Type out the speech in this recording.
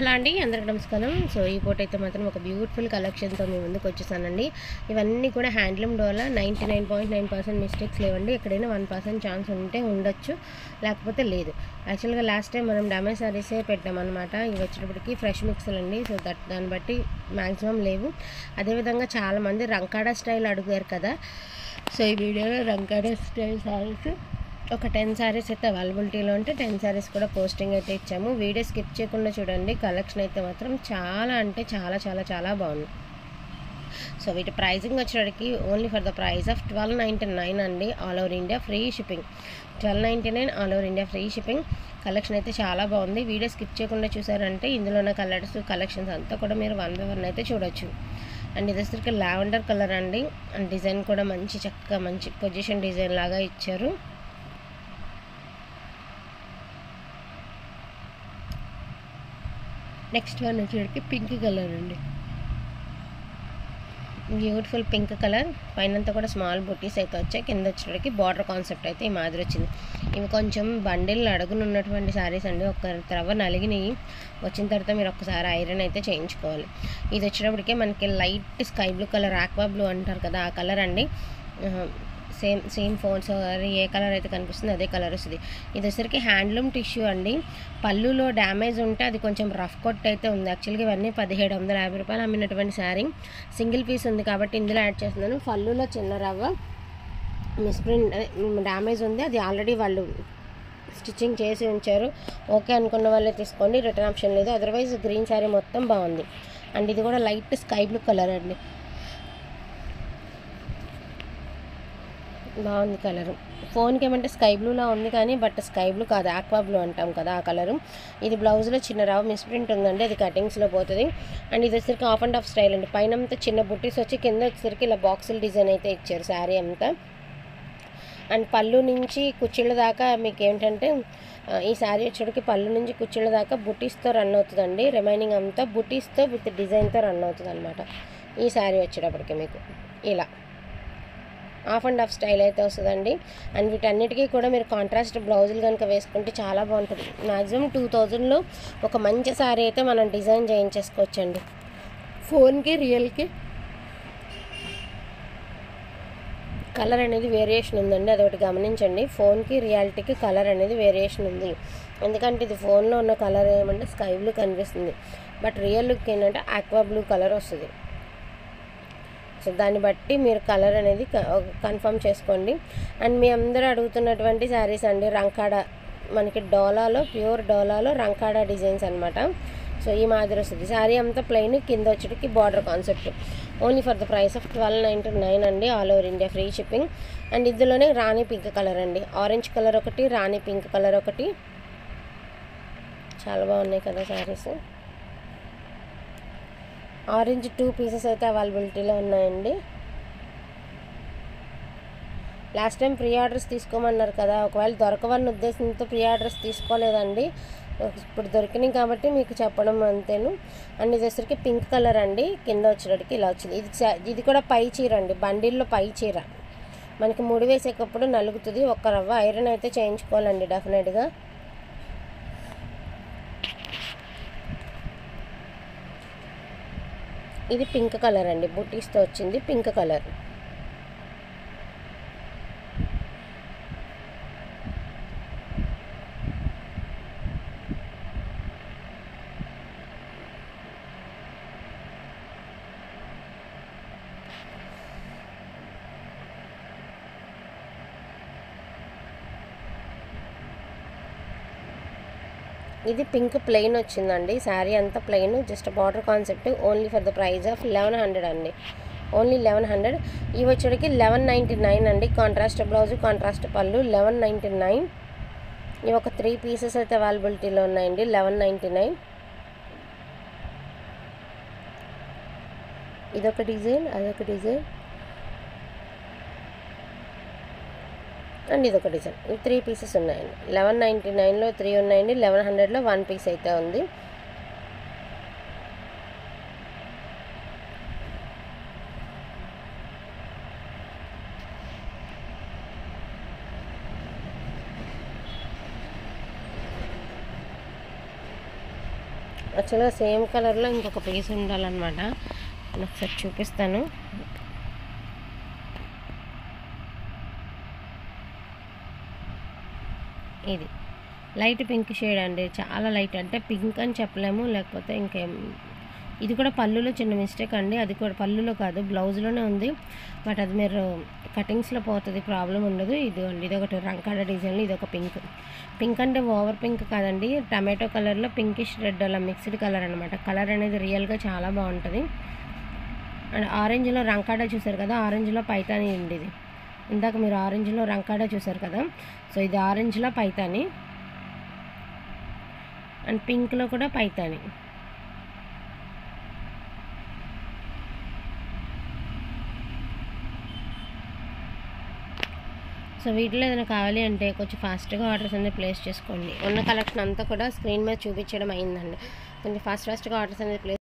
Hello అండి, అందరికి నమస్కారం. సో ఈ పూట అయితే మాత్రం ఒక బ్యూటిఫుల్ కలెక్షన్తో మీ ముందుకు వచ్చేసానండి. ఇవన్నీ కూడా హ్యాండ్లూమ్ డోలా 99.9% మిస్టేక్స్ లేవండి. ఎక్కడైనా 1% ఛాన్స్ ఉంటే ఉండొచ్చు, లేకపోతే లేదు. యాక్చువల్గా లాస్ట్ టైం మనం డ్యామేజ్ సారీసే పెట్టామన్నమాట. ఇవి వచ్చేటప్పటికి ఫ్రెష్ మిక్స్లు అండి. సో దాన్ని బట్టి మ్యాక్సిమం లేవు. అదేవిధంగా చాలామంది రంకాడా స్టైల్ అడిగారు కదా. సో ఈ వీడియోలో రంకాడా స్టైల్ సారీస్ ఒక 10 సారీస్ అయితే అవైలబిలిటీలో ఉంటే 10 సారీస్ కూడా పోస్టింగ్ అయితే ఇచ్చాము. వీడియో స్కిప్ చేయకుండా చూడండి. కలెక్షన్ అయితే మాత్రం చాలా అంటే చాలా చాలా చాలా బాగుంది. సో వీటి ప్రైజింగ్ వచ్చేటికి only for the price of 1299 అండి. All over India free shipping. 1299 all over India free shipping. Collection అయితే చాలా బాగుంది. వీడియో స్కిప్ చేయకుండా చూసారంటే ఇందులో ఉన్న కలర్స్ కలెక్షన్స్ అంతా కూడా మీరు 1 by 1 అయితే చూడొచ్చు. అండ్ ఇది వచ్చరికి లావెండర్ కలర్ అండి. అండ్ డిజైన్ కూడా మంచి చక్కగా మంచి పొజిషన్ డిజైన్ లాగా ఇచ్చారు. నెక్స్ట్ వన్ వచ్చేటికి పింక్ కలర్ అండి. Beautiful pink colour. పైనంతా కూడా స్మాల్ బుటీస్ అయితే వచ్చాయి. కింద వచ్చేటికి బార్డర్ కాన్సెప్ట్ అయితే ఈ మాదిరి వచ్చింది. ఇవి కొంచెం బండిల్ అడుగునున్నటువంటి శారీస్ అండి. ఒక త్రవ్వ నలిగినాయి. వచ్చిన తర్వాత మీరు ఒక్కసారి ఐరన్ అయితే చేయించుకోవాలి. ఇది వచ్చేటప్పటికే మనకి light sky blue colour, aqua blue అంటారు కదా, ఆ కలర్ అండి. సేమ్ ఫోన్స్ ఏ కలర్ అయితే కనిపిస్తుంది అదే కలర్ వస్తుంది. ఇది వచ్చరికి హ్యాండ్లూమ్ టిష్యూ అండి. పళ్ళులో డ్యామేజ్ ఉంటే అది కొంచెం రఫ్ కొట్ అయితే ఉంది. యాక్చువల్గా ఇవన్నీ 1750 రూపాయలు అమ్మినటువంటి శారీ. సింగిల్ పీస్ ఉంది కాబట్టి ఇందులో యాడ్ చేస్తున్నాను. పళ్ళులో చిన్న రవ్వ మిస్ప్రింట్ డ్యామేజ్ ఉంది. అది ఆల్రెడీ వాళ్ళు స్టిచ్చింగ్ చేసి ఉంచారు. ఓకే అనుకున్న వాళ్ళే తీసుకోండి, రిటర్న్ ఆప్షన్ లేదు. అదర్వైజ్ గ్రీన్ శారీ మొత్తం బాగుంది. అండ్ ఇది కూడా లైట్ స్కై బ్లూ కలర్ అండి. బాగుంది కలరు. ఫోన్కి ఏమంటే స్కై బ్లూలా ఉంది కానీ బట్ స్కై బ్లూ కాదు, ఆక్వా బ్లూ అంటాం కదా ఆ కలరు. ఇది బ్లౌజ్లో చిన్న రావు మిస్ప్రింట్ ఉందండి, అది కటింగ్స్లో పోతుంది. అండ్ ఇది వచ్చేసరికి ఆఫ్ అండ్ ఆఫ్ స్టైల్ అండి. పైన అంతా చిన్న బుట్టీస్ వచ్చి కింద వచ్చేసరికి ఇలా బాక్సుల డిజైన్ అయితే ఇచ్చారు శారీ అంతా. అండ్ పళ్ళు నుంచి కుచ్చిళ్ళ దాకా మీకు ఏంటంటే ఈ శారీ వచ్చేటికి పళ్ళు నుంచి కుచ్చిళ్ళ దాకా బుటీస్తో రన్ అవుతుందండి. రిమైనింగ్ అంతా బుటీస్తో విత్ డిజైన్తో రన్ అవుతుంది అనమాట. ఈ శారీ వచ్చేటప్పటికి మీకు ఇలా ఆఫ్ అండ్ ఆఫ్ స్టైల్ అయితే వస్తుందండి. అండ్ వీటన్నిటికీ కూడా మీరు కాంట్రాస్ట్ బ్లౌజులు కనుక వేసుకుంటే చాలా బాగుంటుంది. మ్యాక్సిమం 2000లో ఒక మంచి శారీ అయితే మనం డిజైన్ చేయించేసుకోవచ్చండి. ఫోన్కి రియల్కి కలర్ అనేది వేరియేషన్ ఉందండి, అదొకటి గమనించండి. ఫోన్కి రియాలిటీకి కలర్ అనేది వేరియేషన్ ఉంది. ఎందుకంటే ఇది ఫోన్లో ఉన్న కలర్ ఏమంటే స్కై బ్లూ కనిపిస్తుంది, బట్ రియల్ లుక్ ఏంటంటే ఆక్వా బ్లూ కలర్ వస్తుంది. సో దాన్ని బట్టి మీరు కలర్ అనేది కన్ఫర్మ్ చేసుకోండి. అండ్ మీ అందరూ అడుగుతున్నటువంటి శారీస్ అండి రంకాడా, మనకి డోలాలో ప్యూర్ డోలాలో రంకాడా డిజైన్స్ అనమాట. సో ఈ మాదిరి వస్తుంది. శారీ అంతా ప్లెయిన్, కింద వచ్చేటికి border concept. Only for the price of 1299 అండి. All over India free shipping. And ఇందులోనే రాణి పింక్ కలర్ అండి. ఆరెంజ్ కలర్ ఒకటి, రాణి పింక్ కలర్ ఒకటి. చాలా బాగున్నాయి కదా శారీస్. ఆరెంజ్ 2 పీసెస్ అయితే అవైలబిలిటీలో ఉన్నాయండి. లాస్ట్ టైం ప్రీ ఆర్డర్స్ తీసుకోమన్నారు కదా, ఒకవేళ దొరకవన్న ఉద్దేశంతో ప్రీ ఆర్డర్స్ తీసుకోలేదండి. ఇప్పుడు దొరికినాయి కాబట్టి మీకు చెప్పడం అంతేను. అండ్ ఇది వచ్చరికి పింక్ కలర్ అండి. కింద వచ్చేటికి ఇలా వచ్చింది. ఇది కూడా పై చీర అండి, బండిల్లో పై చీర. మనకి ముడి వేసేటప్పుడు నలుగుతుంది. ఒక్క రవ్వ ఐరన్ అయితే చేయించుకోవాలండి డెఫినెట్గా. ఇది పింక్ కలర్ అండి, బుటీస్తో వచ్చింది పింక్ కలర్. ఇది పింక్ ప్లెయిన్ వచ్చిందండి. శారీ అంతా plain, just border concept. Only for the price of 1100 అండి. ఓన్లీ 1100. ఇవి వచ్చేటికి 1199 అండి. కాంట్రాస్ట్ బ్లౌజ్, కాంట్రాస్ట్ పళ్ళు. 1199. ఇవి ఒక 3 పీసెస్ అయితే అవైలబిలిటీలో ఉన్నాయండి. 1199. ఇదొక డిజైన్, అదొక డిజైన్, అండ్ ఇదొక డిజైన్. ఇవి 3 పీసెస్ ఉన్నాయండి. 1199లో 3 ఉన్నాయండి. 1100లో 1 పీస్ అయితే ఉంది. యాక్చువల్గా సేమ్ కలర్లో ఇంకొక పీస్ ఉండాలన్నమాట. నేను ఒకసారి చూపిస్తాను. ఇది లైట్ పింక్ షేడ్ అండి, చాలా లైట్, అంటే పింక్ అని చెప్పలేము, లేకపోతే ఇంకేం. ఇది కూడా పళ్ళులో చిన్న మిస్టేక్ అండి, అది కూడా పళ్ళులో కాదు బ్లౌజ్లోనే ఉంది, బట్ అది మీరు కటింగ్స్లో పోతుంది, ప్రాబ్లం ఉండదు. ఇది అండి, ఇది ఒకటి రంకాడ డిజైన్లో, ఇది ఒక పింక్. పింక్ అంటే ఓవర్ పింక్ కాదండి, టమాటో కలర్లో పింకిష్ రెడ్ అలా మిక్స్డ్ కలర్ అనమాట. కలర్ అనేది రియల్గా చాలా బాగుంటుంది. అండ్ ఆరెంజ్లో రంకాడ చూసారు కదా, ఆరెంజ్లో పైతాని ఉంది. ఇది ఇందాక మీరు ఆరెంజ్లో రంకాడ చూసారు కదా, సో ఇది ఆరెంజ్లో పైతాని అండ్ పింక్లో కూడా పైతాని. సో వీటిలో ఏదైనా కావాలి అంటే కొంచెం ఫాస్ట్గా ఆర్డర్స్ అనేది ప్లేస్ చేసుకోండి. ఉన్న కలెక్షన్ అంతా కూడా స్క్రీన్ మీద చూపించడం అయిందండి. కొంచెం ఫాస్ట్గా ఆర్డర్స్ అనేది ప్లేస్